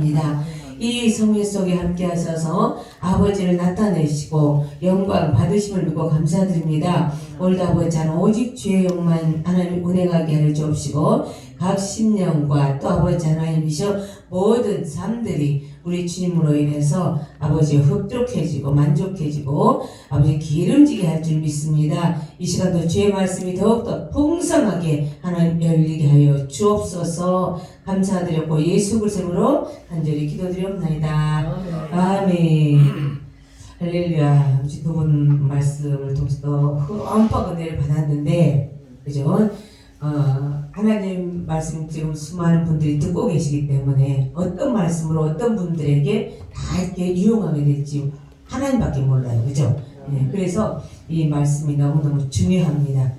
감사합니다. 이 성회 속에 함께 하셔서 아버지를 나타내시고 영광 받으심을 믿고 감사드립니다. 오늘도 아버지 하나 오직 주의 영만 하나님 운행하게 하여 주옵시고 각 심령과 또 아버지 하나님이셔 모든 삶들이 우리 주님으로 인해서 아버지 흡족해지고 만족해지고 아버지 기름지게 할 줄 믿습니다. 이 시간도 주의 말씀이 더욱더 풍성하게 하나님 열리게 하여 주옵소서. 감사드렸고 예수 그리스도로 간절히 기도드리옵나이다. 아멘. 할렐루야. 두 분 말씀을 통해서 흠뻑 은혜를 받았는데 그죠? 하나님 말씀 지금 수많은 분들이 듣고 계시기 때문에 어떤 말씀으로 어떤 분들에게 다 이렇게 유용하게 될지 하나님밖에 몰라요. 그죠? 네, 그래서 이 말씀이 너무너무 중요합니다.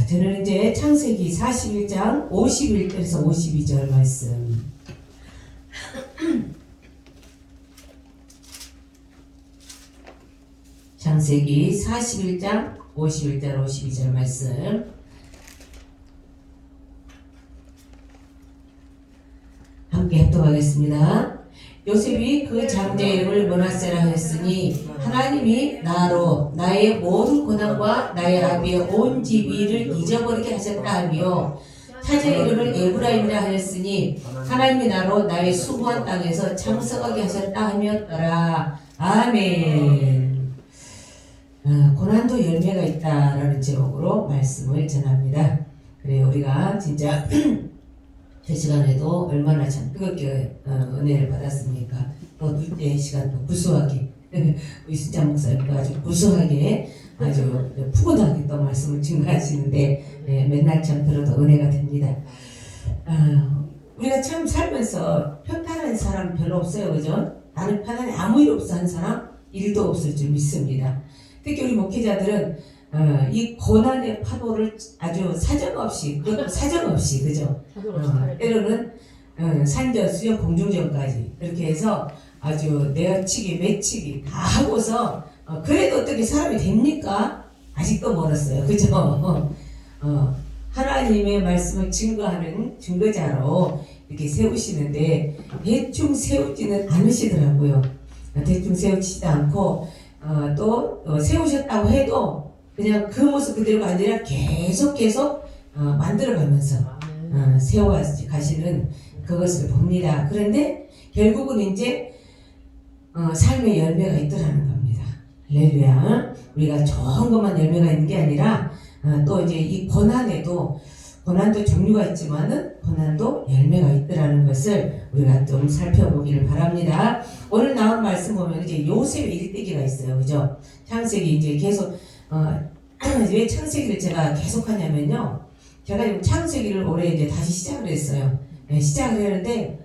저는 이제 창세기 41장 51절에서 52절 말씀 창세기 41장 51절 52절 말씀 함께 합독하겠습니다. 요셉이 그 장자의 이름을 므낫세라 했으니 하나님이 나로 나의 모든 고난과 나의 아비의 온 집 위를 잊어버리게 하셨다 하며 차지의 이름을 에브라임이라 하였으니 하나님이 나로 나의 수고한 땅에서 창석하게 하셨다 하였더라. 아멘. 고난도 열매가 있다라는 제목으로 말씀을 전합니다. 그래 우리가 진짜 제 시간에도 얼마나 참 뜨겁게 은혜를 받았습니까? 또 둘째 시간도 구수하게 우리 신장 목사님도 아주 구수하게 아주 푸근하게 또 말씀을 증거하시는데 맨날 참 들어도 은혜가 됩니다. 우리가 참 살면서 평탄한 사람 별로 없어요. 그죠? 나는 편안해 아무 일 없어 하는 사람 일도 없을 줄 믿습니다. 특히 우리 목회자들은 이 고난의 파도를 아주 사정없이 그것도 사정없이 그죠? 때로는 산전, 수전, 공중전까지 이렇게 해서 아주 내어치기, 매치기 다 하고서 그래도 어떻게 사람이 됩니까? 아직도 멀었어요. 그죠? 하나님의 말씀을 증거하는 증거자로 이렇게 세우시는데 대충 세우지는 않으시더라고요. 대충 세우지도 않고 또 세우셨다고 해도 그냥 그 모습 그대로가 아니라 계속 만들어가면서 세워가시는 그것을 봅니다. 그런데 결국은 이제 삶의 열매가 있더라는 겁니다. 할렐루야. 우리가 좋은 것만 열매가 있는 게 아니라 또 이제 이 고난도 종류가 있지만은 고난도 열매가 있더라는 것을 우리가 좀 살펴보기를 바랍니다. 오늘 나온 말씀 보면 이제 요셉의 일대기가 있어요. 그죠? 창세기 이제 계속 왜 창세기를 제가 계속 하냐면요. 제가 지금 창세기를 올해 이제 다시 시작을 했어요. 시작을 했는데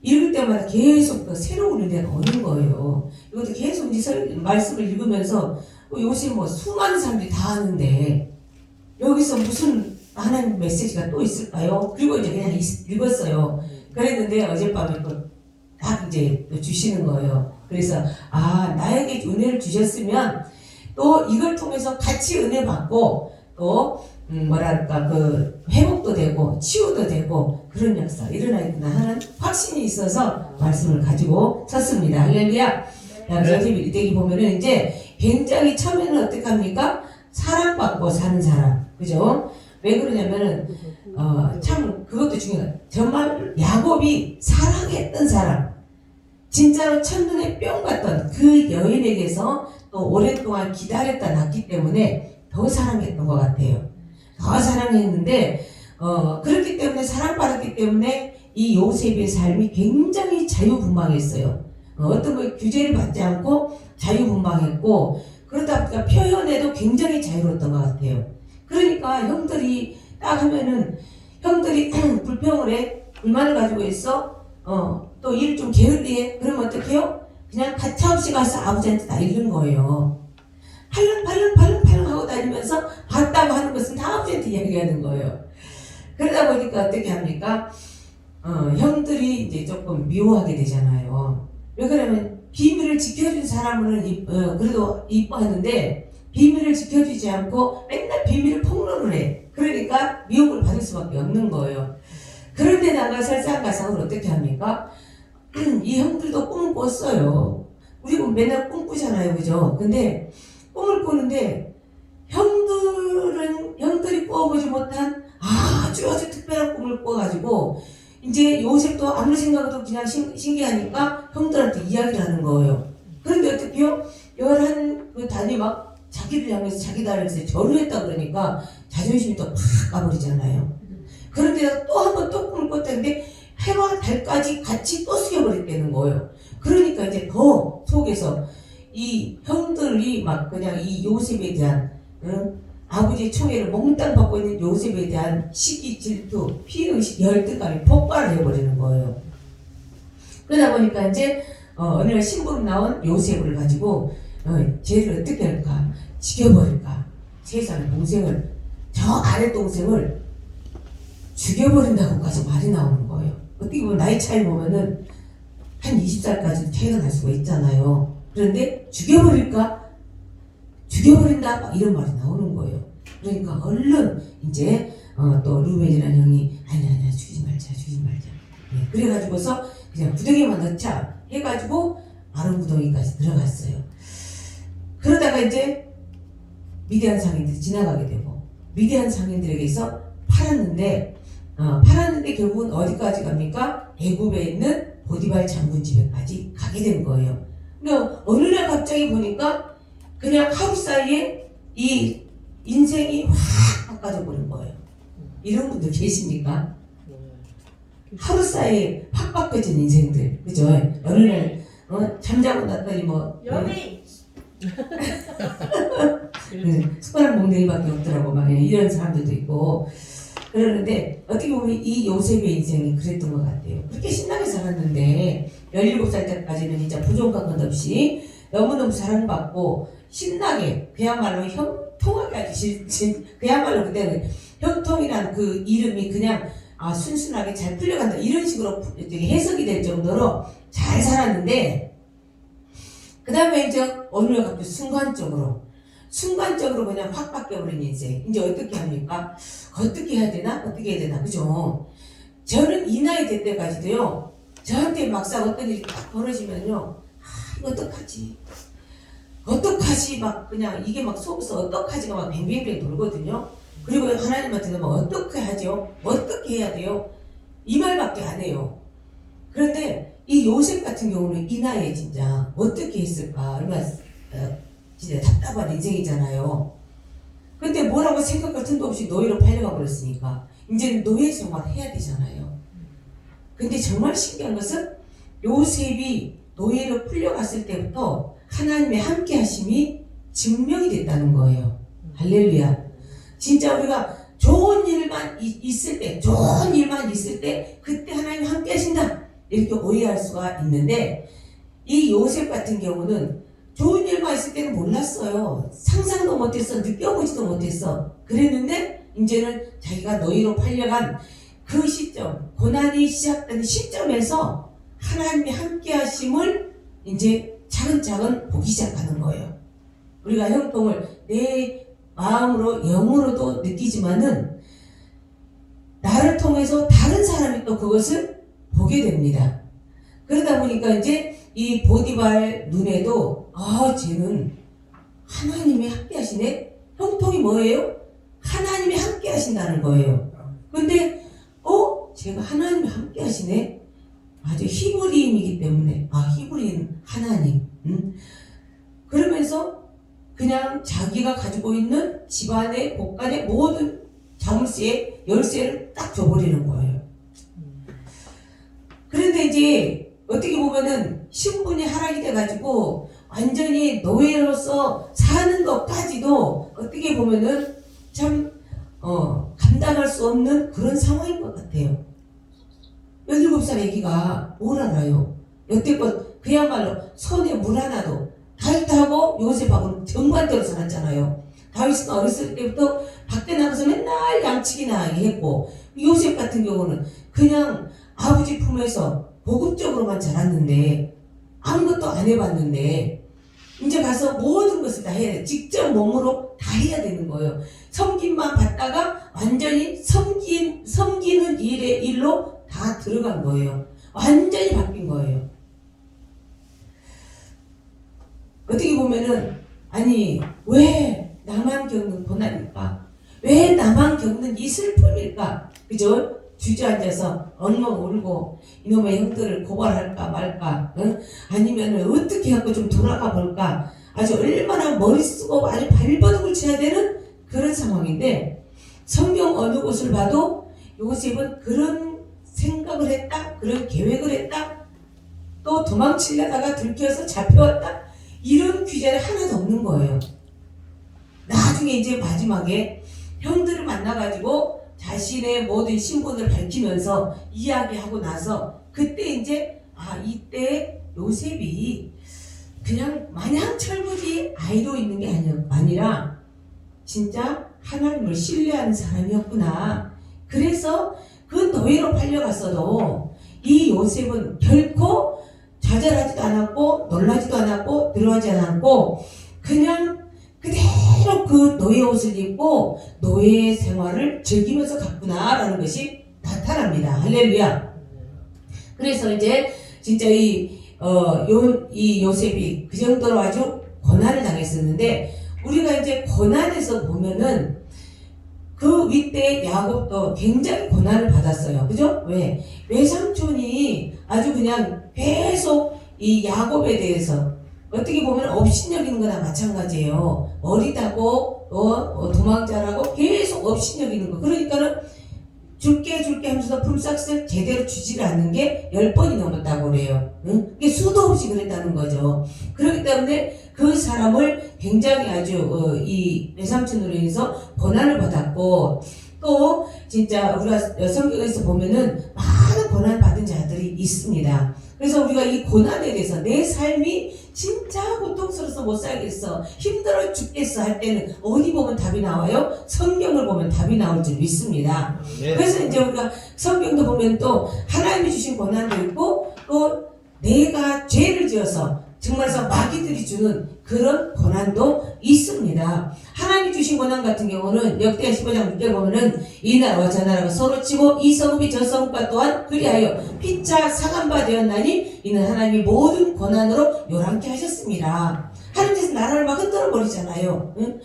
읽을 때마다 계속 새로운 은혜가 오는 거예요. 이것도 계속 이제 말씀을 읽으면서 요새 뭐 수많은 사람들이 다 하는데 여기서 무슨 하나님 메시지가 또 있을까요? 그리고 이제 그냥 읽었어요. 그랬는데 어젯밤에 또 딱 이제 또 주시는 거예요. 그래서 나에게 은혜를 주셨으면 또 이걸 통해서 같이 은혜 받고 또 그 회복도 되고 치유도 되고 그런 역사 일어나겠구나 하는 확신이 있어서 말씀을 가지고 섰습니다. 할렐루야. 요셉 일대기 보면은 이제 굉장히 처음에는 어떻게 합니까? 사랑받고 사는 사람. 그죠? 왜 그러냐면은 참 그것도 중요해요. 정말 야곱이 사랑했던 사람, 진짜로 첫눈에 뿅 갔던 그 여인에게서 또 오랫동안 기다렸다 낳기 때문에 더 사랑했던 것 같아요. 더 사랑했는데 그렇기 때문에 사랑받았기 때문에 이 요셉의 삶이 굉장히 자유분방했어요. 어떤 거 규제를 받지 않고 자유분방했고 그러다 보니까 표현에도 굉장히 자유로웠던 것 같아요. 그러니까 형들이 딱 하면은 형들이 불평을 해 불만을 가지고 있어 또 일 좀 게을리해 그러면 어떻게 해요? 그냥 가차없이 가서 아버지한테 다 읽는 거예요. 팔릉 하고 다니면서 봤다고 하는 것은 다 아버지한테 이야기하는 거예요. 그러다 보니까 어떻게 합니까? 형들이 이제 조금 미워하게 되잖아요. 왜 그러면 비밀을 지켜준 사람은 그래도 이뻐하는데 비밀을 지켜주지 않고 맨날 비밀을 폭로를 해. 그러니까 미움을 받을 수밖에 없는 거예요. 그런데 나가 설상가상을 어떻게 합니까? 이 형들도 꿈을 꿨어요. 우리가 맨날 꿈꾸잖아요, 그죠? 근데 꿈을 꾸는데 형들이 꿔보지 못한 아주 특별한 꿈을 꿔가지고 이제 요셉도 아무리 생각해도 그냥 신기하니까 형들한테 이야기를 하는 거예요. 그런데 어떻게요? 11 단이 막 자기를 향해서 자기다 하면서 절을 했다 그러니까 자존심이 또 팍 가버리잖아요. 그런데 또 한 번 또 꿈을 꿨다는데 해와 달까지 같이 또 숙여버렸다는 거예요. 그러니까 이제 더 속에서 이 형들이 막 그냥 이 요셉에 대한 아버지의 총애를 몽땅 받고 있는 요셉에 대한 시기, 질투, 피의식, 열등감이 폭발을 해버리는 거예요. 그러다 보니까 이제 어느 날 신부로 나온 요셉을 가지고 쟤를 어떻게 할까? 죽여버릴까? 세상에 동생을, 저 아래 동생을 죽여버린다고까지 말이 나오는 거예요. 어떻게 보면 나이 차이 보면은 한 20살까지도 차이가 날 수가 있잖아요. 그런데 죽여버릴까? 죽여버린다? 막 이런 말이 나오는 거예요. 그러니까 얼른 이제 또 루벤이라는 형이 아니야 죽이지 말자. 네, 그래가지고서 그냥 구덩이만 넣자 해가지고 아론 구덩이까지 들어갔어요. 그러다가 이제 미디안 상인들이 지나가게 되고 미디안 상인들에게서 팔았는데 결국은 어디까지 갑니까? 애굽에 있는 보디발 장군 집에까지 가게 된 거예요. 그러니까 어느 날 갑자기 보니까 그냥 하루 사이에 이 인생이 확 바꿔져 버린 거예요. 이런 분들 계십니까? 하루 사이에 확 바꿔진 인생들, 그죠? 어느 날 잠자고 났더니 뭐 연예인 숟가락 몽둥이밖에 없더라고 막 이런 사람들도 있고 그러는데 어떻게 보면 이 요셉의 인생이 그랬던 것 같아요. 그렇게 신나게 살았는데 17살 때까지는 진짜 부족한 것 없이 너무너무 사랑받고 신나게 그야말로 형통하게 하기 그야말로 그때는 형통이라는 그 이름이 그냥 순순하게 잘 풀려간다 이런 식으로 해석이 될 정도로 잘 살았는데 그 다음에 이제 어느 날 갑자기 순간적으로 그냥 확 바뀌어버린 인생. 이제 어떻게 합니까? 어떻게 해야 되나 그죠? 저는 이 나이 될 때까지도요 저한테 막상 어떤 일이 딱 벌어지면요 이거 어떡하지 막 그냥 이게 막 속에서 어떡하지가 막 뱅뱅뱅 돌거든요. 그리고 하나님한테는 막 어떻게 하죠? 어떻게 해야 돼요? 이 말밖에 안 해요. 그런데 이 요셉 같은 경우는 이 나이에 진짜 어떻게 했을까? 얼마나 진짜 답답한 인생이잖아요. 근데 뭐라고 생각할 틈도 없이 노예로 팔려가 버렸으니까 이제는 노예 생활 해야 되잖아요. 근데 정말 신기한 것은 요셉이 노예로 풀려갔을 때부터 하나님의 함께 하심이 증명이 됐다는 거예요. 할렐루야. 진짜 우리가 좋은 일만 있을 때 그때 하나님 함께 하신다 이렇게 오해할 수가 있는데 이 요셉 같은 경우는 좋은 일만 있을 때는 몰랐어요. 상상도 못했어. 느껴보지도 못했어. 그랬는데 이제는 자기가 노예로 팔려간 그 시점, 고난이 시작된 시점에서 하나님의 함께 하심을 이제 차근차근 보기 시작하는 거예요. 우리가 형통을 내 마음으로 영으로도 느끼지만은 나를 통해서 다른 사람이 또 그것을 보게 됩니다. 그러다 보니까 이제 이 보디발 눈에도 쟤는 하나님이 함께 하시네? 형통이 뭐예요? 하나님이 함께 하신다는 거예요. 근데 제가 하나님이 함께 하시네? 아주 히브리인이기 때문에 히브리인 하나님 그러면서 그냥 자기가 가지고 있는 집안의 곳간의 모든 자물쇠의 열쇠를 딱 줘버리는 거예요. 그런데 이제 어떻게 보면은 신분이 하락이 돼가지고 완전히 노예로서 사는 것까지도 어떻게 보면은 참 감당할 수 없는 그런 상황인 것 같아요. 17살 애기가 뭘 알아요? 여태껏 그야말로 손에 물 하나도 다윗하고 요셉하고는 정반대로 살았잖아요. 다윗은 어렸을 때부터 밖에 나가서 맨날 양치기나 했고 요셉 같은 경우는 그냥 아버지 품에서 보급적으로만 자랐는데 아무것도 안 해봤는데 이제 가서 모든 것을 다 해야 돼. 직접 몸으로 다 해야 되는 거예요. 섬김만 받다가 완전히 섬기는 일로 다 들어간 거예요. 완전히 바뀐 거예요. 그러면은 아니 왜 나만 겪는 고난일까? 왜 나만 겪는 이 슬픔일까? 그죠? 주저앉아서 엉엉 울고 이놈의 형들을 고발할까 말까, 응? 아니면 어떻게 하고 좀 돌아가 볼까, 아주 얼마나 머리 쓰고 아주 발버둥을 쳐야 되는 그런 상황인데, 성경 어느 곳을 봐도 요셉은 그런 생각을 했다, 그런 계획을 했다, 또 도망치려다가 들켜서 잡혀왔다, 이런 규제는 하나도 없는 거예요. 나중에 이제 마지막에 형들을 만나가지고 자신의 모든 신분을 밝히면서 이야기하고 나서 그때 이제 이때 요셉이 그냥 마냥 철부지 아이로 있는 게 아니라 진짜 하나님을 신뢰하는 사람이었구나. 그래서 그 노예로 팔려갔어도 이 요셉은 결코 좌절하지도 않았고 놀라지도 않았고 두려워하지 않았고 그냥 그대로 그 노예 옷을 입고 노예 생활을 즐기면서 갔구나라는 것이 나타납니다. 할렐루야. 그래서 이제 진짜 이 요셉이 그 정도로 아주 고난을 당했었는데, 우리가 이제 고난에서 보면은 그 윗대 야곱도 굉장히 고난을 받았어요. 그죠? 왜? 외삼촌이 아주 그냥 계속 이 야곱에 대해서 어떻게 보면 업신여기는 거나 마찬가지예요. 어리다고 도망자라고 계속 업신여기는 거. 그러니까는 줄게 하면서 품삯을 제대로 주지를 않는 게 10번이 넘었다고 그래요. 응? 이게 수도 없이 그랬다는 거죠. 그렇기 때문에 그 사람을 굉장히 아주 이 외삼촌으로 인해서 고난을 받았고, 또 진짜 우리가 성경에서 보면은 많은 고난 받은 자들이 있습니다. 그래서 우리가 이 고난에 대해서 내 삶이 진짜 고통스러워서 못 살겠어, 힘들어 죽겠어 할 때는 어디 보면 답이 나와요? 성경을 보면 답이 나올 줄 믿습니다. 네. 그래서 이제 우리가 성경도 보면 또 하나님이 주신 고난도 있고, 또 내가 죄를 지어서 정말서 마귀들이 주는 그런 고난도 있습니다. 하나님이 주신 고난 같은 경우는 역대하 15장 6절 보면은 이 나라와 저 나라가 서로 치고 이 성읍이 저 성읍과 또한 그리하여 피차 상한바 되었나니 이는 하나님이 모든 고난으로 요란케 하셨습니다. 하나님께서 나라를 막 흔들어 버리잖아요. 응?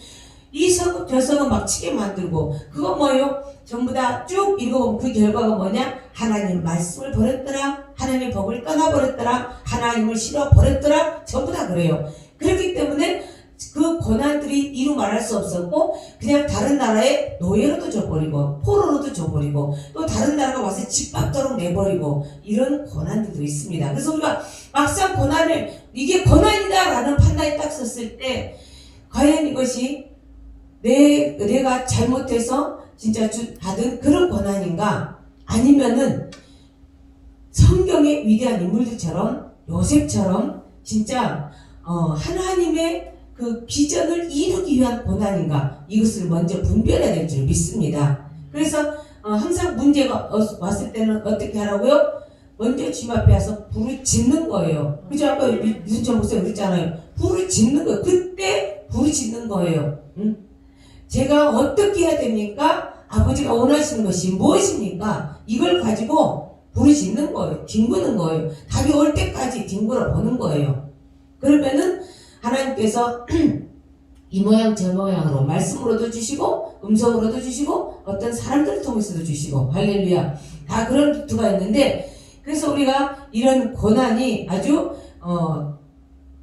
이 성읍 저 성읍 막 치게 만들고, 그거 뭐예요? 전부 다 쭉 읽어보면 그 결과가 뭐냐? 하나님 말씀을 버렸더라, 하나님의 법을 떠나버렸더라, 하나님을 싫어버렸더라, 전부 다 그래요. 그렇기 때문에 그 고난들이 이루 말할 수 없었고, 그냥 다른 나라에 노예로도 줘버리고 포로로도 줘버리고 또 다른 나라가 와서 집밥도록 내버리고, 이런 고난들도 있습니다. 그래서 우리가 막상 고난을, 이게 고난이다 라는 판단이 딱 섰을 때 과연 이것이 내가 잘못해서 진짜 받은 그런 고난인가, 아니면은 성경의 위대한 인물들처럼 요셉처럼 진짜 하나님의 그 비전을 이루기 위한 고난인가, 이것을 먼저 분별해야 될 줄 믿습니다. 그래서 항상 문제가 왔을 때는 어떻게 하라고요? 먼저 주님 앞에 와서 부르짖는 거예요. 그죠? 아까 유순천 목사님 그랬잖아요. 부르짖는 거예요. 그때 부르짖는 거예요. 응? 제가 어떻게 해야 됩니까? 아버지가 원하시는 것이 무엇입니까? 이걸 가지고 부르짖는 거예요. 뒹구는 거예요. 답이 올 때까지 뒹굴어 보는 거예요. 그러면은 하나님께서 이 모양 저 모양으로 말씀으로도 주시고 음성으로도 주시고 어떤 사람들을 통해서도 주시고, 할렐루야, 다 그런 루트가 있는데, 그래서 우리가 이런 고난이 아주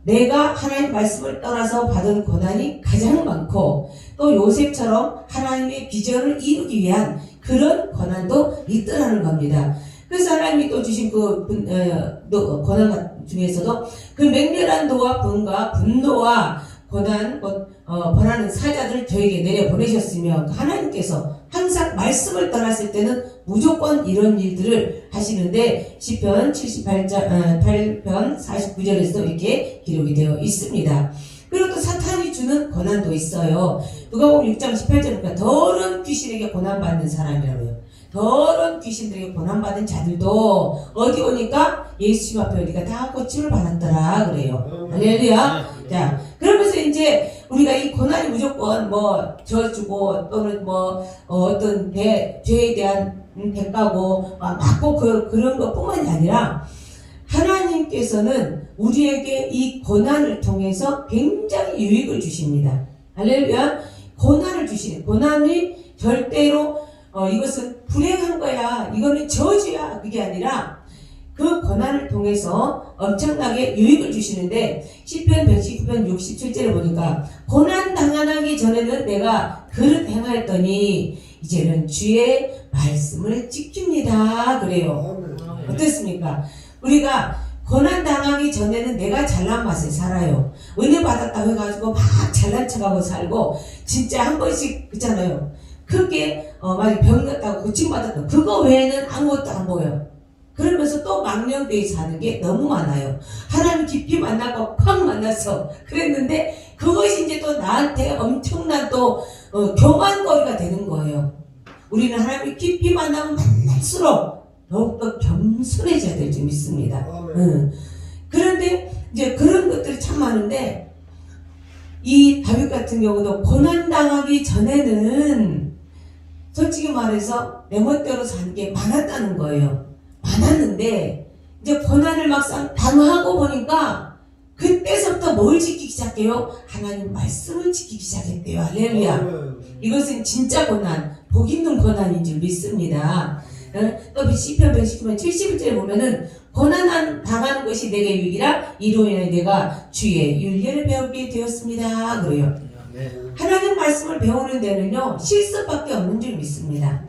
내가 하나님 말씀을 떠나서 받은 고난이 가장 많고, 또 요셉처럼 하나님의 비전을 이루기 위한 그런 고난도 있더라는 겁니다. 그래서 하나님이 또 주신 그 고난 중에서도 그 맹렬한 노와 분과 분노와 고난, 번하는 사자들을 저에게 내려보내셨으며, 하나님께서 항상 말씀을 떠났을 때는 무조건 이런 일들을 하시는데, 시편 78편 49절에서도 이렇게 기록이 되어 있습니다. 그리고 또 사탄이 주는 고난도 있어요. 누가복음 6장 18절이니까 더러운 귀신에게 고난받는 사람이라고요. 더러운 귀신들에게 고난받은 자들도 어디 오니까 예수님 앞에 오니까 다 고침을 받았더라 그래요. 할렐루야. 자, 그러면서 이제 우리가 이 고난이 무조건 뭐 져주고 또는 뭐 어떤 죄에 대한 대가고 맞고 그런 것뿐만이 아니라, 하나님께 하나님께서는 우리에게 이 고난을 통해서 굉장히 유익을 주십니다. 할렐루야. 고난을 주시는, 고난이 절대로 이것은 불행한 거야, 이거는 저주야, 그게 아니라 그 고난을 통해서 엄청나게 유익을 주시는데, 시편 119편 67절에 보니까 고난 당하기 전에는 내가 그릇 행하였더니 이제는 주의 말씀을 지킵니다, 그래요. 어떻습니까? 우리가 고난 당하기 전에는 내가 잘난 맛에 살아요. 은혜 받았다고 해가지고 막 잘난 척하고 살고, 진짜 한 번씩 그렇잖아요. 크게 막 병났다고 고침받았다고, 그거 외에는 아무것도 안 보여. 그러면서 또 망령되이 사는 게 너무 많아요. 하나님 깊이 만나고 팍 만나서 그랬는데, 그것이 이제 또 나한테 엄청난 또 교만거리가 되는 거예요. 우리는 하나님을 깊이 만나면 만날수록 더욱더 겸손해져야 될 줄 믿습니다. 그런데 이제 그런 것들이 참 많은데, 이 다윗 같은 경우도 고난당하기 전에는 솔직히 말해서 내 멋대로 사는 게 많았다는 거예요. 많았는데 이제 고난을 막상 당하고 보니까 그때서부터 뭘 지키기 시작해요? 하나님 말씀을 지키기 시작했대요. 할렐루야. 이것은 진짜 고난, 복 있는 고난인 줄 믿습니다. 또 시편 119편 71절에 보면은 고난 당하는 것이 내게 유익이라 이로 인해 내가 주의 윤례를 배우게 되었습니다, 그래요. 하나님 말씀을 배우는 데는요 실습밖에 없는 줄 믿습니다.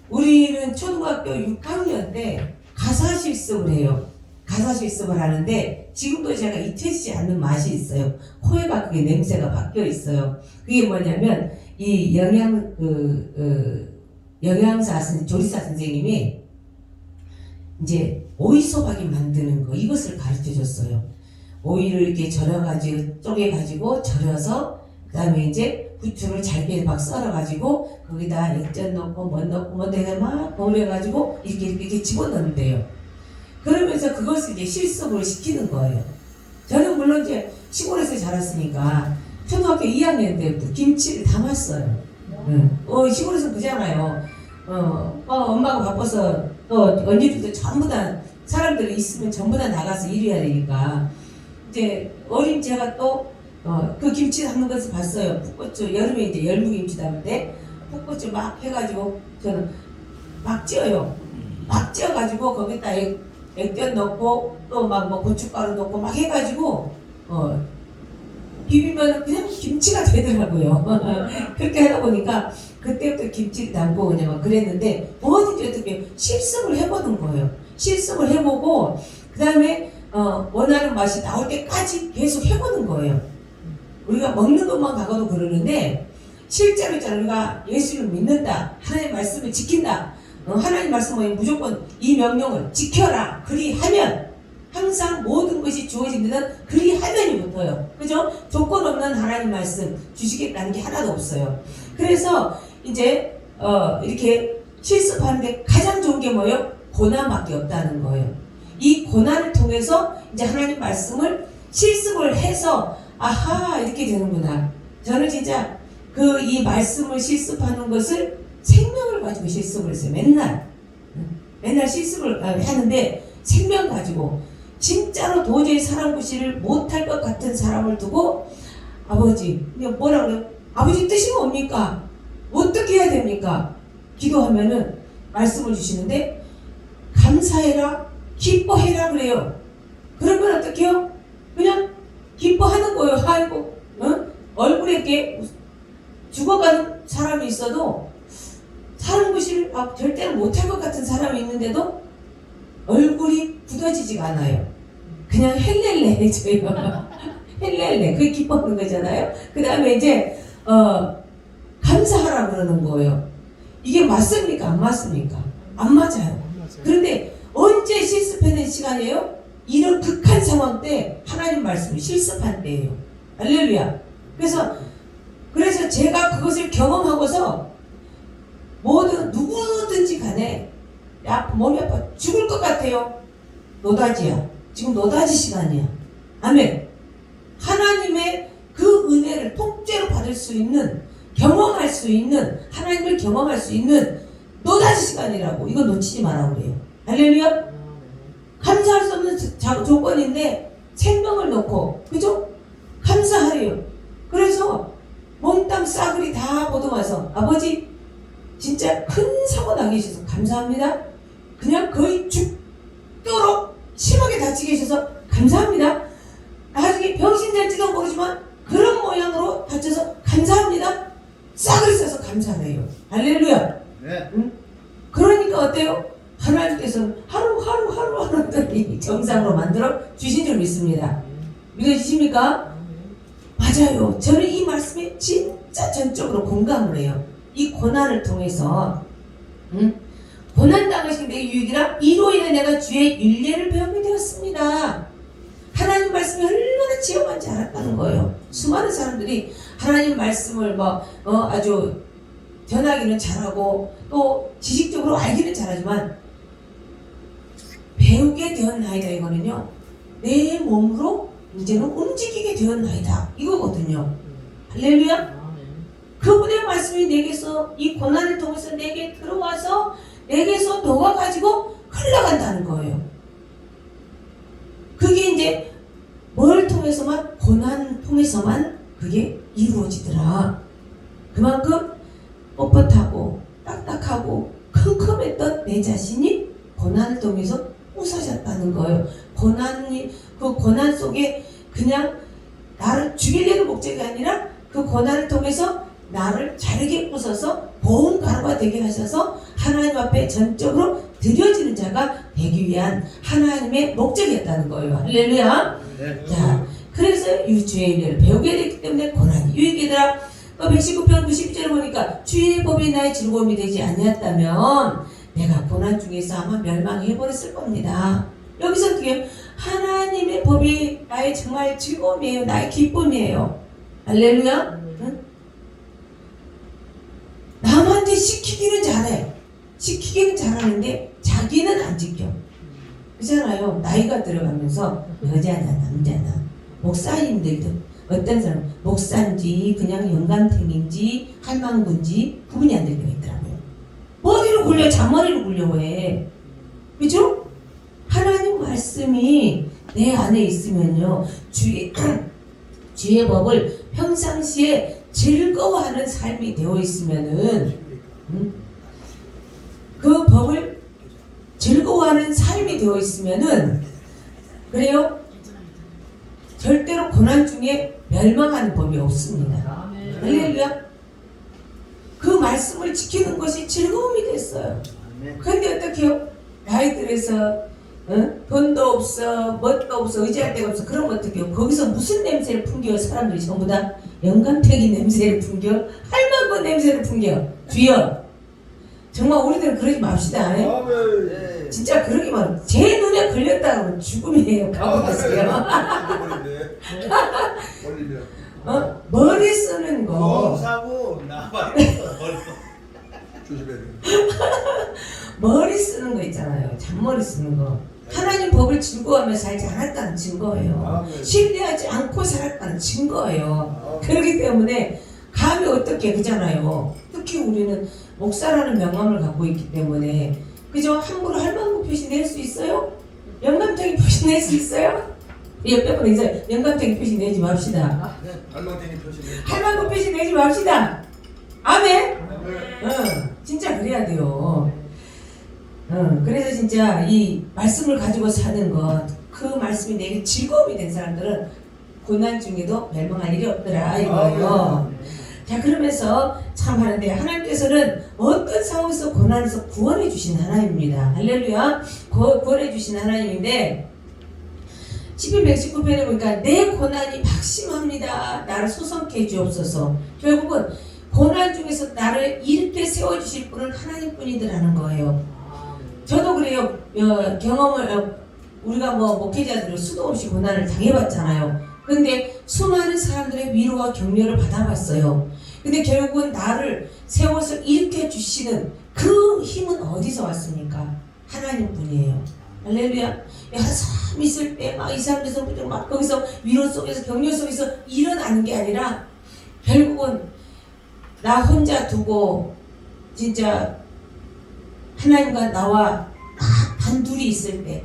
우리는 초등학교 6학년 때 가사 실습을 해요. 가사 실습을 하는데 지금도 제가 잊혀지지 않는 맛이 있어요. 코에가 그게 냄새가 바뀌어 있어요. 그게 뭐냐면 이 영양사 조리사 선생님이 이제 오이소박이 만드는 거, 이것을 가르쳐 줬어요. 오이를 이렇게 절여가지고 쪼개가지고 절여서 그 다음에 이제 부추를 잘게 막 썰어가지고 거기다 액젓 넣고 뭐 넣고 뭐 내가 막 버무려가지고 이렇게 집어넣는데요. 그러면서 그것을 이제 실습을 시키는 거예요. 저는 물론 이제 시골에서 자랐으니까 초등학교 2학년 때부터 김치를 담았어요. 시골에서 그잖아요. 엄마가 바빠서 또 언니들도 전부 다 사람들이 있으면 전부 다 나가서 일해야 되니까 이제 어린 제가 또 그 김치 담는 것을 봤어요. 풋고추, 여름에 이제 열무김치 담는데 풋고추 막 해가지고 저는 막 쪄요. 막 쪄가지고 거기다 액젓 넣고 또 막 뭐 고춧가루 넣고 막 해가지고 비비면 그냥 김치가 되더라고요. 그렇게 하다 보니까 그때부터 김치를 담고 그냥 막 그랬는데, 뭐든지 어떻게 실습을 해보는 거예요. 실습을 해보고 그 다음에 원하는 맛이 나올 때까지 계속 해보는 거예요. 우리가 먹는 것만 가고도 그러는데 실제로 있잖아요. 우리가 예수를 믿는다, 하나님의 말씀을 지킨다, 하나님 말씀은 무조건 이 명령을 지켜라, 그리하면 항상 모든 것이 주어진 데는 그리하면이 붙어요. 그죠? 조건 없는 하나님 말씀 주시겠다는 게 하나도 없어요. 그래서 이제 이렇게 실습하는데 가장 좋은 게 뭐예요? 고난밖에 없다는 거예요. 이 고난을 통해서 이제 하나님 말씀을 실습을 해서 아하, 이렇게 되는구나. 저는 진짜 이 말씀을 실습하는 것을 생명을 가지고 실습을 했어요. 맨날 실습을 하는데 생명 가지고 진짜로 도저히 사람 구실을 못할 것 같은 사람을 두고, 아버지, 뭐라 그래요? 아버지 뜻이 뭡니까? 어떻게 해야 됩니까? 기도하면은 말씀을 주시는데 감사해라, 기뻐해라 그래요. 그러면 어떻게 해요? 그냥 기뻐하는 거예요. 아이고, 얼굴에 이렇게 죽어가는 사람이 있어도 사람 구실을 절대로 못할 것 같은 사람이 있는데도 얼굴이 굳어지지가 않아요. 그냥 헬렐레 해줘요. 헬렐레, 그게 기뻐하는 거잖아요. 그 다음에 이제 감사하라 그러는 거예요. 이게 맞습니까? 안 맞습니까? 안 맞아요. 그런데 언제 실습하는 시간이에요? 이런 극한 상황 때 하나님 말씀을 실습한 때예요. 할렐루야. 그래서 제가 그것을 경험하고서 누구든지 간에 몸이 아파 죽을 것 같아요. 노다지야. 지금 노다지 시간이야. 아멘. 하나님의 그 은혜를 통째로 받을 수 있는, 경험할 수 있는, 하나님을 경험할 수 있는 노다지 시간이라고. 이거 놓치지 마라 그래요. 할렐루야. 감사할 수 없는 조건인데 생명을 놓고 그죠? 감사하래요. 그래서 몽땅 싸그리 다 보도와서 아버지 진짜 큰 사고 나게 해주셔서 감사합니다. 그냥 거의 죽도록 심하게 다치게 해주셔서 감사합니다. 나중에 병신 될지도 모르지만 그런 모양으로 다쳐서 감사합니다. 싸그리 써서 감사해요. 할렐루야. 네. 응? 그러니까 어때요? 하나님께서 하루 정상으로 만들어 주신 줄 믿습니다. 믿어지십니까? 맞아요. 저는 이 말씀에 진짜 전적으로 공감을 해요. 이 고난을 통해서 고난 당하신 내 유익이라 이로 인해 내가 주의 윤례를 배우게 되었습니다. 하나님 말씀이 얼마나 지혜만지 알았다는 거예요. 수많은 사람들이 하나님 말씀을 아주 전하기는 잘하고 또 지식적으로 알기는 잘하지만 배우게 되었나이다 이거는요. 내 몸으로 이제는 움직이게 되었나이다 이거거든요. 할렐루야. 그분의 말씀이 내게서 이 고난을 통해서 내게 들어와서 내게서 녹아가지고 흘러간다는 거예요. 그게 이제 뭘 통해서만 고난 통해서만 그게 이루어지더라. 그만큼 뻣뻣하고 딱딱하고 컴컴했던 내 자신이 고난을 통해서 부서졌다는 거예요. 그 고난 속에 그냥 나를 죽이려는 목적이 아니라 그 고난을 통해서 나를 자르게 부숴서 보온 가루가 되게 하셔서 하나님 앞에 전적으로 드려지는 자가 되기 위한 하나님의 목적이었다는 거예요. 할렐루야. 네. 자, 그래서 주의 윤례를 배우게 됐기 때문에 고난이 유익이더라. 또 119편 92절을 보니까 주의 법이 나의 즐거움이 되지 아니었다면 내가 고난 중에서 아마 멸망해버렸을 겁니다. 여기서 어떻게 하나님의 법이 나의 정말 즐거움이에요. 나의 기쁨이에요. 할렐루야. 응? 남한테 시키기는 잘해. 시키기는 잘하는데 자기는 안 지켜. 그렇잖아요. 나이가 들어가면서 여자나 남자나 목사님들도 어떤 사람 목사인지 그냥 영감탱인지 할망구인지 구분이 안 될 때가 있더라고요. 머리로 굴려 잔머리로 굴려고 해. 그죠? 하나님 말씀이 내 안에 있으면요 주의 법을 평상시에 즐거워하는 삶이 되어 있으면은 그 법을 즐거워하는 삶이 되어 있으면은 그래요? 절대로 고난 중에 멸망하는 법이 없습니다. 할렐루야. 그 말씀을 지키는 것이 즐거움이 됐어요. 그런데 어떻게 해요? 나이 들어서 돈도 없어, 뭣도 없어, 의지할 데가 없어. 그럼 어떻게 해요? 거기서 무슨 냄새를 풍겨요? 사람들이 전부 다 영감탱이 냄새를 풍겨, 할망구 냄새를 풍겨. 주여, 정말 우리들은 그러지 맙시다. 진짜 그러기만 제 눈에 걸렸다 그러면 죽음이에요. 가보겠어요. 머리 쓰는 거. 사고 나발. 조심해. 머리 쓰는 거 있잖아요. 잔머리 쓰는 거. 하나님 법을 즐거워하며 살지 않았다는 증거예요. 신뢰하지 않고 살았다는 증거예요. 그렇기 때문에 감히 어떻게 그잖아요. 특히 우리는 목사라는 명함을 갖고 있기 때문에 그죠? 함부로 할망구 표시 낼 수 있어요? 영감탱이 표시 낼 수 있어요? 옆에 분에 있어요. 영감탱이 표시 내지 맙시다. 할망탱이 표시. 할망구 표시 내지 맙시다. 아멘? 진짜 그래야 돼요. 그래서 진짜 이 말씀을 가지고 사는 것, 그 말씀이 내게 즐거움이 된 사람들은 고난 중에도 멸망할 일이 없더라 이거예요. 자, 그러면서 참 하는데 하나님께서는 어떤 상황에서 고난에서 구원해 주신 하나님입니다. 할렐루야. 구원해 주신 하나님인데 시편 119편에 보니까 내 고난이 막심합니다. 나를 소성케 해 주옵소서. 결국은 고난 중에서 나를 일으켜 세워주실 분은 하나님뿐이더라는 거예요. 저도 그래요. 경험을 우리가 목회자들은 수도 없이 고난을 당해봤잖아요. 근데 수많은 사람들의 위로와 격려를 받아봤어요. 근데 결국은 나를 세워서 일으켜 주시는 그 힘은 어디서 왔습니까? 하나님뿐이에요. 할렐루야. 한참 있을 때 막 이 사람들에서 막 거기서 위로 속에서 격려 속에서 일어나는 게 아니라 결국은 나 혼자 두고 진짜 하나님과 나와 단둘이 있을 때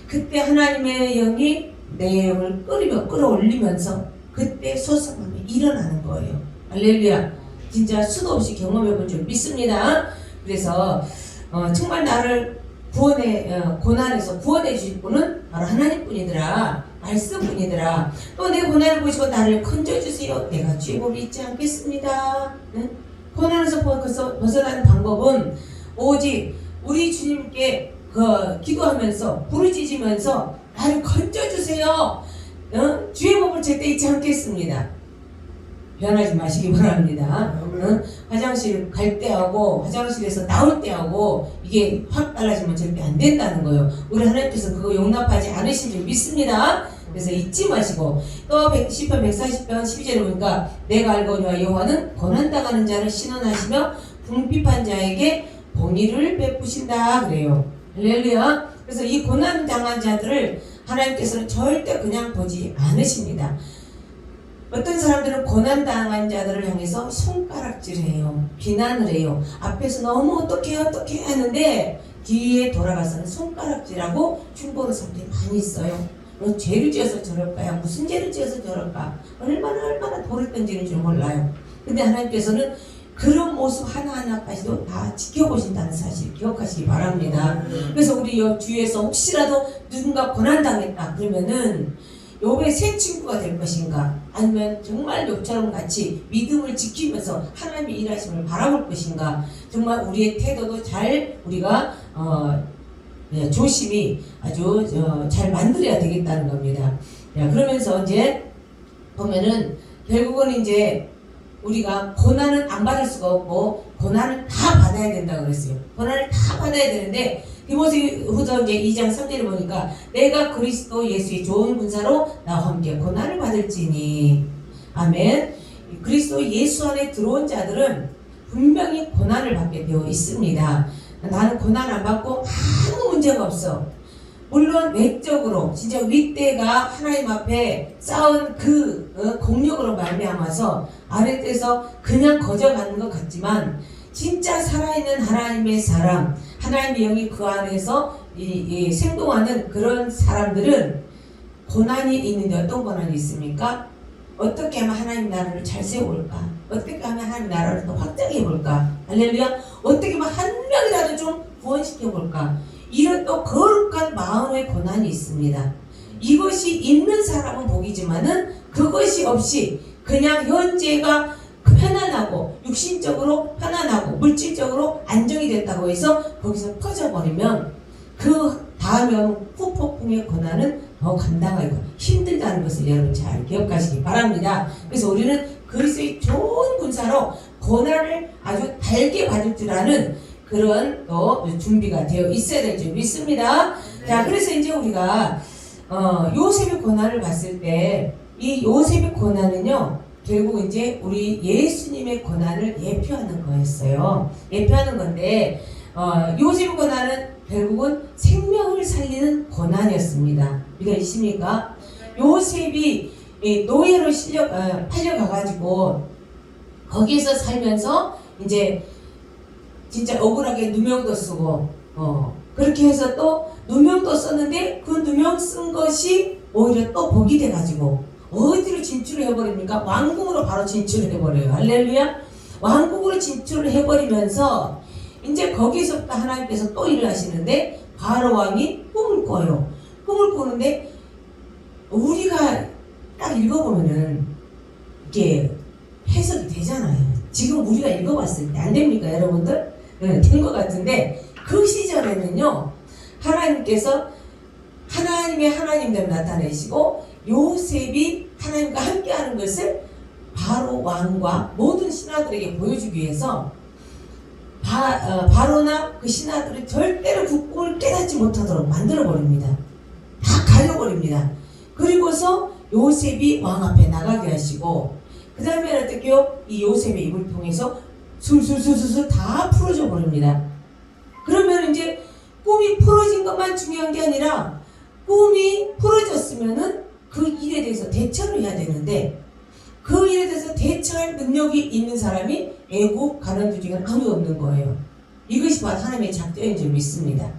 그때 하나님의 영이 내 영을 끌어올리면서 그때 소성함이 일어나는 거예요. 할렐루야. 진짜 수도 없이 경험해 본 줄 믿습니다. 그래서 정말 나를 고난에서 구원해 주실 분은 바로 하나님뿐이더라. 말씀뿐이더라. 또 내 고난을 보시고 나를 건져주세요. 내가 주의 법을 잊지 않겠습니다. 응? 고난에서 벗어나는 방법은 오직 우리 주님께 기도하면서 부르짖으면서 나를 건져주세요. 주의 법을 절대 잊지 않겠습니다. 변하지 마시기 바랍니다. 화장실 갈 때하고 화장실에서 나올 때하고 이게 확 달라지면 절대 안 된다는 거예요. 우리 하나님께서 그거 용납하지 않으신 줄 믿습니다. 그래서 잊지 마시고 또 시편 140편 12절에 보니까 내가 알거니와 여호와는 고난당하는 자를 신원하시며 궁핍한 자에게 공의를 베푸신다 그래요. 할렐루야. 그래서 이 고난당한 자들을 하나님께서는 절대 그냥 보지 않으십니다. 어떤 사람들은 고난당한 자들을 향해서 손가락질해요. 비난을 해요. 앞에서 너무 어떻게 하는데 뒤에 돌아가서는 손가락질하고 흉보는 사람들이 많이 있어요. 너 죄를 지어서 저럴까요? 무슨 죄를 지어서 저럴까? 얼마나 돌을 던지는 줄 몰라요. 근데 하나님께서는 그런 모습 하나하나까지도 다 지켜보신다는 사실 기억하시기 바랍니다. 그래서 우리 주위에서 혹시라도 누군가 고난당했다 그러면은 욥의 새 친구가 될 것인가, 아니면 정말 욥처럼 같이 믿음을 지키면서 하나님의 일하심을 바라볼 것인가, 정말 우리의 태도도 잘 우리가 조심히 아주 잘 만들어야 되겠다는 겁니다. 그러면서 이제 보면은 결국은 이제 우리가 고난은 안 받을 수가 없고 고난을 다 받아야 된다고 그랬어요. 고난을 다 받아야 되는데 디모데후서 이제 2장 3절을 보니까 내가 그리스도 예수의 좋은 군사로 나와 함께 고난을 받을지니 아멘. 그리스도 예수 안에 들어온 자들은 분명히 고난을 받게 되어 있습니다. 나는 고난 안 받고 아무 문제가 없어. 물론 외적으로 진짜 윗대가 하나님 앞에 쌓은 그 공력으로 말미암아서 아랫대에서 그냥 거저가는 것 같지만 진짜 살아있는 하나님의 사람, 하나님의 영이 그 안에서 생동하는 그런 사람들은 고난이 있는데 어떤 고난이 있습니까? 어떻게 하면 하나님 나라를 잘 세워볼까? 어떻게 하면 하나님 나라를 더 확장해볼까? 할렐루야! 어떻게 하면 한 명이라도 좀 구원시켜볼까? 이런 또 거룩한 마음의 고난이 있습니다. 이것이 있는 사람은 복이지만은 그것이 없이 그냥 현재가 편안하고 육신적으로 편안하고 물질적으로 안정이 됐다고 해서 거기서 퍼져버리면 그 다음에 오는 후폭풍의 고난은 더 감당하기가 힘들다는 것을 여러분 잘 기억하시기 바랍니다. 그래서 우리는 그리스도의 좋은 군사로 고난을 아주 달게 받을 줄 아는 그런 또 준비가 되어 있어야 될 줄 믿습니다. 자, 그래서 이제 우리가 요셉의 고난을 봤을 때 이 요셉의 고난은요 결국 이제 우리 예수님의 고난을 예표하는 거였어요. 예표하는 건데 요셉의 고난은 결국은 생명을 살리는 고난이었습니다. 믿으십니까? 요셉이 노예로 팔려가가지고 거기서 살면서 이제 진짜 억울하게 누명도 쓰고 그렇게 해서 또 누명도 썼는데 그 누명 쓴 것이 오히려 또 복이 돼가지고 어디로 진출을 해버립니까? 왕궁으로 바로 진출을 해버려요. 할렐루야. 왕궁으로 진출을 해버리면서 이제 거기서부터 하나님께서 또 일을 하시는데 바로 왕이 꿈을 꿔요. 꿈을 꾸는데 우리가 딱 읽어보면은 이게 해석이 되잖아요. 지금 우리가 읽어봤을 때 안 됩니까 여러분들? 된 것 같은데 그 시절에는요 하나님께서 하나님의 하나님대로 나타내시고 요셉이 하나님과 함께하는 것을 바로 왕과 모든 신하들에게 보여주기 위해서 바로나 그 신하들이 절대로 그 꿈을 깨닫지 못하도록 만들어버립니다. 다 가려버립니다. 그리고서 요셉이 왕 앞에 나가게 하시고 그 다음에 어떻게요? 이 요셉의 입을 통해서 술술술술 다 풀어져 버립니다. 그러면 이제 꿈이 풀어진 것만 중요한 게 아니라 꿈이 풀어졌으면은 그 일에 대해서 대처를 해야 되는데 그 일에 대해서 대처할 능력이 있는 사람이 애국 가난주 중에 아무도 없는 거예요. 이것이 바로 하나님의 작전인 줄 믿습니다.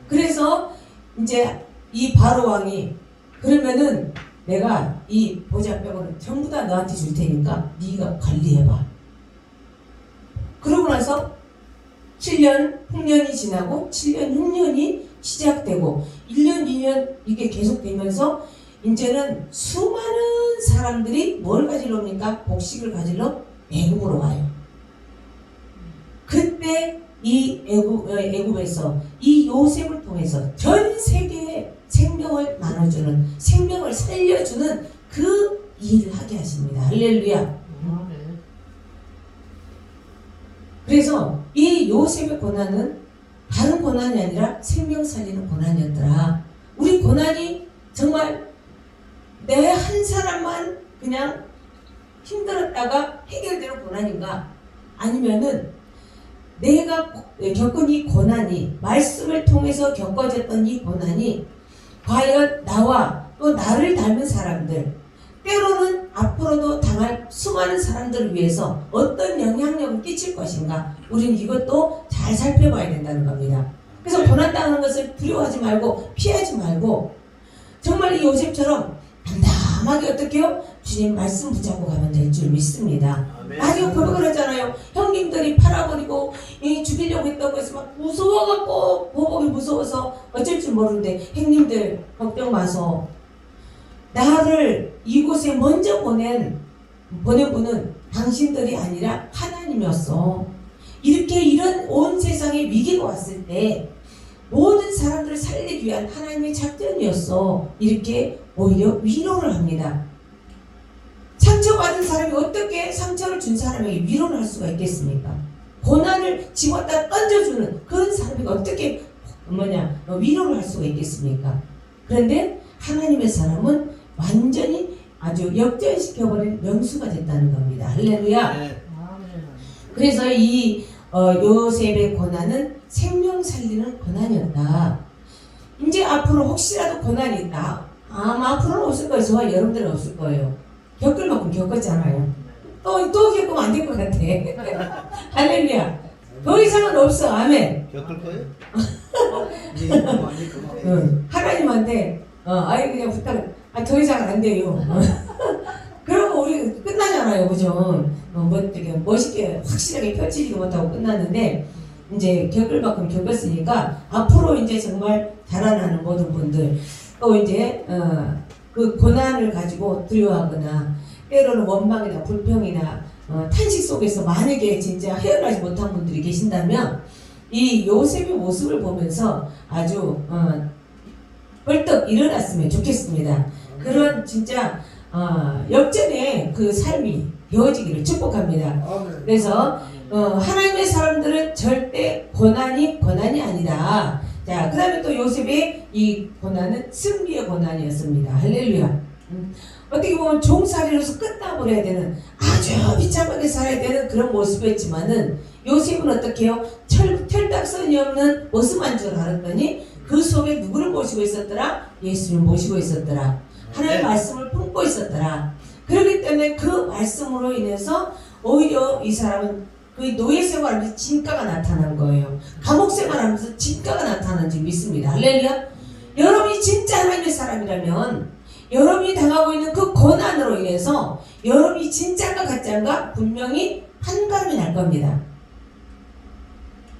그래서 이제 이 바로 왕이 그러면은 내가 이 보좌 빼고는 전부 다 너한테 줄 테니까 네가 관리해봐. 그러고 나서 7년 흉년이 지나고 7년 흉년이 시작되고 1년 2년 이게 계속되면서 이제는 수많은 사람들이 뭘 가지러 옵니까? 곡식을 가지러 애굽으로 와요. 그때 이 애굽에서 이 요셉을 통해서 전 세계에 생명을 나눠주는, 생명을 살려주는 그 일을 하게 하십니다. 할렐루야. 그래서 이 요셉의 고난은 다른 고난이 아니라 생명 살리는 고난이었더라. 우리 고난이 정말 내 한 사람만 그냥 힘들었다가 해결되는 고난인가? 아니면은 내가 겪은 이 고난이, 말씀을 통해서 겪어졌던 이 고난이 과연 나와 또 나를 닮은 사람들, 때로는 앞으로도 당할 수많은 사람들을 위해서 어떤 영향력을 끼칠 것인가? 우리는 이것도 잘 살펴봐야 된다는 겁니다. 그래서 고난당하는 것을 두려워하지 말고 피하지 말고 정말 이 요셉처럼 담담하게 어떻게 해요? 주님 말씀 붙잡고 가면 될 줄 믿습니다. 나중에 고백을 하잖아요. 형님들이 팔아버리고 죽이려고 했다고 해서 막 무서워갖고 보복이 무서워서 어쩔 줄 모르는데 형님들 걱정 마소. 나를 이곳에 먼저 보낸 분은 당신들이 아니라 하나님이었어. 이렇게 이런 온 세상에 위기가 왔을 때 모든 사람들을 살리기 위한 하나님의 작전이었어. 이렇게 오히려 위로를 합니다. 상처받은 사람이 어떻게 상처를 준 사람에게 위로를 할 수가 있겠습니까? 고난을 집었다 던져주는 그런 사람이 어떻게 위로를 할 수가 있겠습니까? 그런데 하나님의 사람은 완전히 아주 역전시켜버린 명수가 됐다는 겁니다. 할렐루야. 네. 그래서 이 요셉의 고난은 생명 살리는 고난이었다. 이제 앞으로 혹시라도 고난이 있다. 아마 앞으로는 없을 거예요. 저와 여러분들은 없을 거예요. 겪을 만큼 겪었잖아요. 또 겪으면 안 될 것 같아. 할렐루야. 더 이상은 없어. 아멘. 겪을 거예요? 하나님한테 아예 그냥 부탁을 더 이상은 안 돼요. 그러면 우리 끝나잖아요. 그죠? 되게 멋있게 확실하게 펼치지 못하고 끝났는데 이제 겪을 만큼 겪었으니까 앞으로 이제 정말 자라나는 모든 분들 또 이제 그 고난을 가지고 두려워하거나 때로는 원망이나 불평이나 탄식 속에서 만약에 진짜 헤어나지 못한 분들이 계신다면 이 요셉의 모습을 보면서 아주 벌떡 일어났으면 좋겠습니다. 그런 진짜 역전의 그 삶이 되어지기를 축복합니다. 그래서 하나님의 사람들은 절대 고난이 아니다. 자, 그 다음에 또 요셉의 이 고난은 승리의 고난이었습니다. 할렐루야. 어떻게 보면 종살이로서 끝나버려야 되는 아주 비참하게 살아야 되는 그런 모습이었지만은 요셉은 어떻게 해요? 철딱선이 없는 모습만 줄 알았더니 그 속에 누구를 모시고 있었더라? 예수를 모시고 있었더라. 하나님의 말씀을 품고 있었더라. 그렇기 때문에 그 말씀으로 인해서 오히려 이 사람은 그 노예 생활하면서 진가가 나타난 거예요. 감옥 생활하면서 진가가 나타난 줄 믿습니다. 할렐루야. 여러분이 진짜 하나님의 사람이라면 여러분이 당하고 있는 그 고난으로 인해서 여러분이 진짜인가 가짜인가 분명히 판가름이 날 겁니다.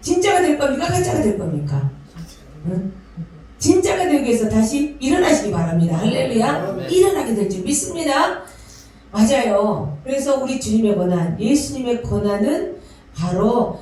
진짜가 될 겁니까? 가짜가 될 겁니까? 응? 진짜가 되기 위해서 다시 일어나시기 바랍니다. 할렐루야. 일어나게 될 줄 믿습니다. 맞아요. 그래서 우리 주님의 고난, 예수님의 고난은 바로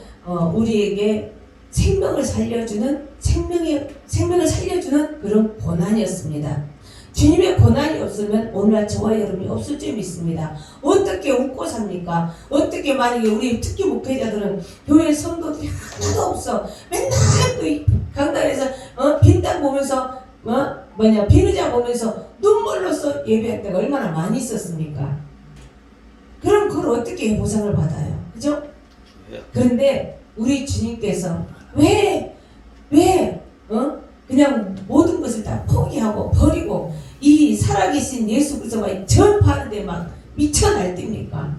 우리에게 생명을 살려주는 생명을 살려주는 그런 고난이었습니다. 주님의 고난이 없으면 오늘날 저와 여러분이 없을 줄 믿습니다. 어떻게 웃고 삽니까? 어떻게 만약에 우리 특히 목회자들은 교회 성도들이 하나도 없어. 맨날 또 강단에서 빈땅 보면서 비누자 보면서 눈물로써 예배할 때가 얼마나 많이 있었습니까? 그럼 그걸 어떻게 보상을 받아요? 그죠? 그런데 우리 주님께서 그냥 모든 것을 다 포기하고 버리고 이 살아계신 예수 그리스도가 전파하는데 막 미쳐 날뛰니까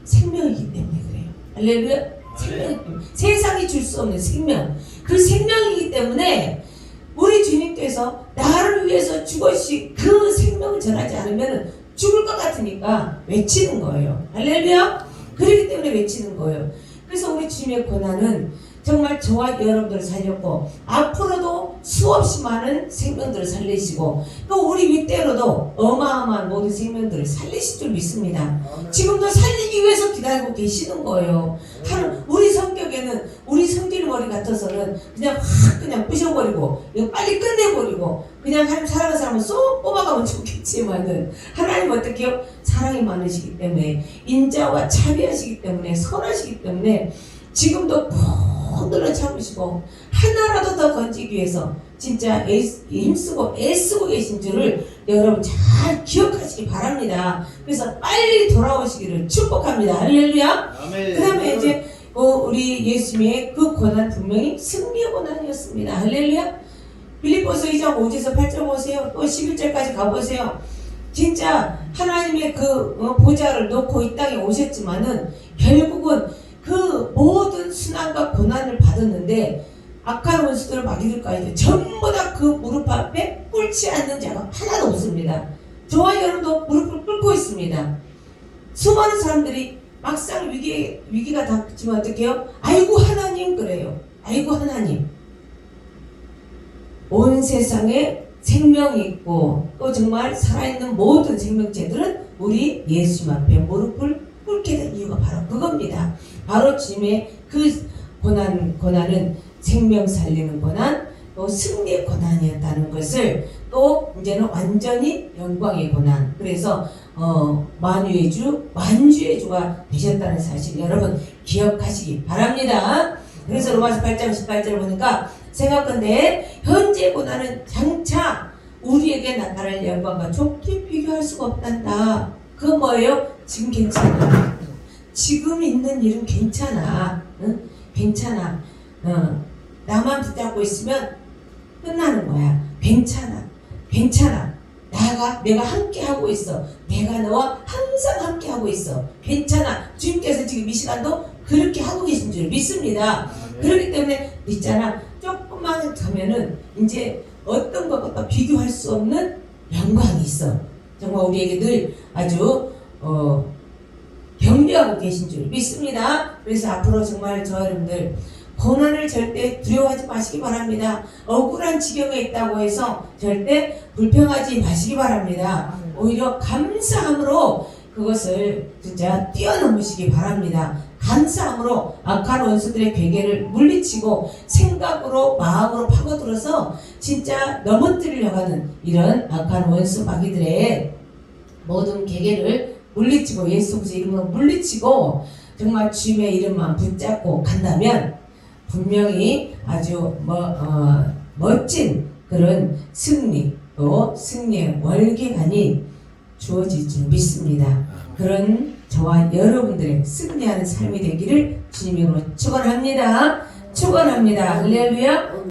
생명이기 때문에 그래요. 할렐루야. 세상이 줄 수 없는 생명. 그 생명이기 때문에 우리 주님께서 나를 위해서 죽으시 그 생명을 전하지 않으면 죽을 것 같으니까 외치는 거예요. 할렐루야. 그렇기 때문에 외치는 거예요. 그래서 우리 주님의 고난은 정말 저와 여러분들을 살렸고 앞으로도 수없이 많은 생명들을 살리시고 또 우리 윗대로도 어마어마한 모든 생명들을 살리실 줄 믿습니다. 지금도 살리기 위해서 기다리고 계시는 거예요. 우리 성격에는 우리 성질 머리 같아서는 그냥 확 그냥 부셔버리고 이거 빨리 끝내버리고 그냥 하나님 사랑하는 사람은 쏙 뽑아가면 좋겠지만은 하나님 어떻게 해요? 사랑이 많으시기 때문에 인자와 자비하시기 때문에 선하시기 때문에 지금도 꼭 눌러 참으시고 하나라도 더 건지기 위해서 진짜 힘쓰고 애쓰고 계신 줄을 여러분 잘 기억하시기 바랍니다. 그래서 빨리 돌아오시기를 축복합니다. 할렐루야. 아멘. 그 다음에 이제 우리 예수님의 그 고난 분명히 승리의 고난이었습니다. 할렐루야. 빌립보서 2장 5절에서 8절 보세요. 또 11절까지 가보세요. 진짜 하나님의 그 보좌를 놓고 이 땅에 오셨지만은 결국은 그 모든 순환과 고난을 받았는데 악한 원수들을 마귀들까지 전부 다 그 무릎 앞에 꿇지 않는 자가 하나도 없습니다. 저와 여러분도 무릎을 꿇고 있습니다. 수많은 사람들이 막상 위기가 닥치면 어떻게 해요? 아이고 하나님 그래요. 아이고 하나님. 온 세상에 생명이 있고 또 정말 살아있는 모든 생명체들은 우리 예수님 앞에 무릎을 꿇게 된 이유가 바로 그겁니다. 바로 주님의 그 고난은 생명 살리는 고난, 또 승리의 고난이었다는 것을 또 이제는 완전히 영광의 고난. 그래서 만유의 주, 만주의 주가 되셨다는 사실 여러분 기억하시기 바랍니다. 그래서 로마서 8장 18절 보니까 생각건대 현재 고난은 장차 우리에게 나타날 영광과 좋게 비교할 수가 없단다. 그건 뭐예요? 지금 괜찮아. 지금 있는 일은 괜찮아. 응? 괜찮아. 나만 붙잡고 있으면 끝나는 거야. 괜찮아. 괜찮아. 내가 함께 하고 있어. 내가 너와 항상 함께 하고 있어. 괜찮아. 주님께서 지금 이 시간도 그렇게 하고 계신 줄 믿습니다. 그렇기 때문에 있잖아. 조금만 가면은 이제 어떤 것과 비교할 수 없는 영광이 있어. 정말 우리에게 늘 아주 격려하고 계신 줄 믿습니다. 그래서 앞으로 정말 저 여러분들 고난을 절대 두려워하지 마시기 바랍니다. 억울한 지경에 있다고 해서 절대 불평하지 마시기 바랍니다. 오히려 감사함으로 그것을 진짜 뛰어넘으시기 바랍니다. 감사함으로 악한 원수들의 괴계를 물리치고 생각으로 마음으로 파고들어서 진짜 넘어뜨리려고 하는 이런 악한 원수 마귀들의 모든 괴계를 물리치고 예수 그리스도 이름으로 물리치고 정말 주님의 이름만 붙잡고 간다면 분명히 아주 멋진 그런 승리 또 승리의 월계관이 주어질 줄 믿습니다. 그런 저와 여러분들의 승리하는 삶이 되기를 주님으로 축원합니다. 축원합니다. 할렐루야.